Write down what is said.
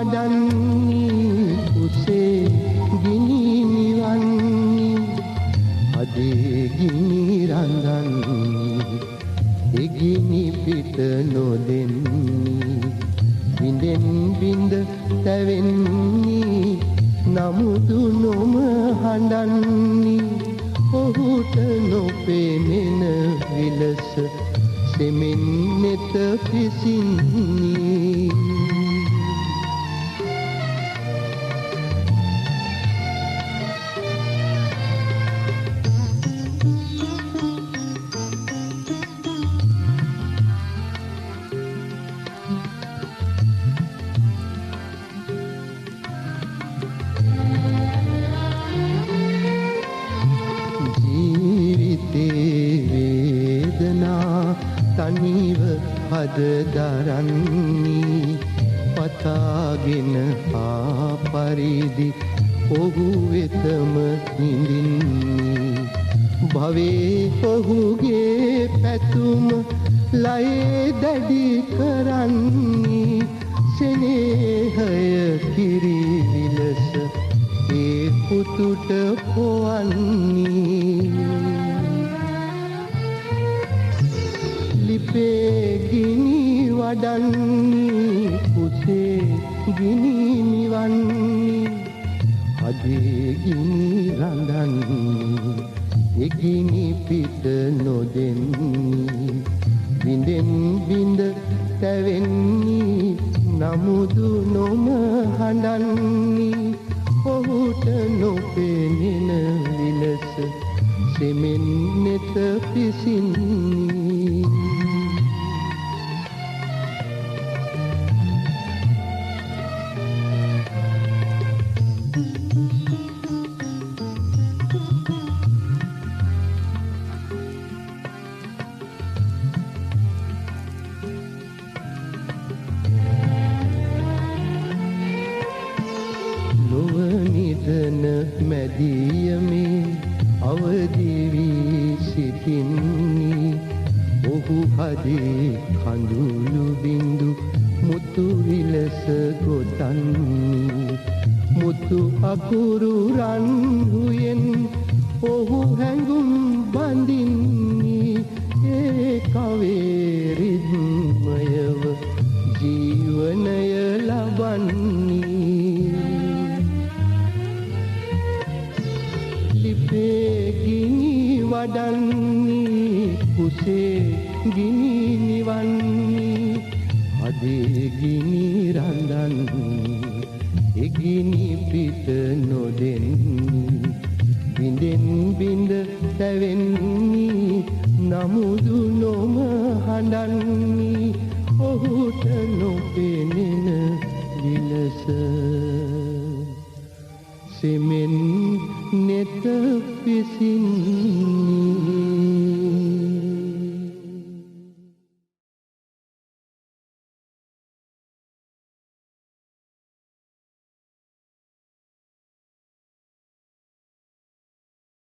වඩන්නේ උසේ ගිනි නිවන්නේ අදේ ගිනි රඳන්නේ එගිනි පිට නොදෙන්නේ විඳෙන් විඳ තැවෙන්නේ නමුදු නොම හඬන්නේ ඔහුට නොපෙනෙන විලස සෙමෙන් නෙත පිසින්නේ තනිව හද දරන්නේ පතාගෙන ආ පරිදි ඔහු වෙතම හිඳින්නේ භවේ ඔහුගේ පැතුම ලයේ දැඩි කරන්නේ සෙනෙහය කිරි විලස ඒ පුතුට පොවන්නේ ලිපේ ගිනි වඩන්නේ උසේ ගිනි නිවන්නේ අදේ ගිනි රඳන්නේ එගිනි පිට නොදෙන්නේ විඳෙන් විඳ තැවෙන්නේ නමුදු නොම හඬන්නේ ඔහුට නොපෙනෙන විලස සෙමෙන් නෙත පිසින්නේ නිදන මැදියමේ අවදි වී සිටින්නේ ඔහු හදේ කඳුළු බිඳු මුතු විලස ගොතන්නේ මුතු අකුරු රන් හුයෙන් ඔහු හැඟුම් බඳින්නේ ඒ කවේ රිද්මයව ජීවනය ලබන්නේ ලිපේ ගිනි වඩන්නේ උසේ ගිනි නිවන්නේ අදේ ගිනි රඳන්නේ එගිනි පිට නොදෙන්නේ විඳෙන් විඳ තැවෙන්නේ නමුදු නොම හඬන්නේ ඔහුට නොපෙනෙන විලස සෙමෙන් නෙත පිසින්නේ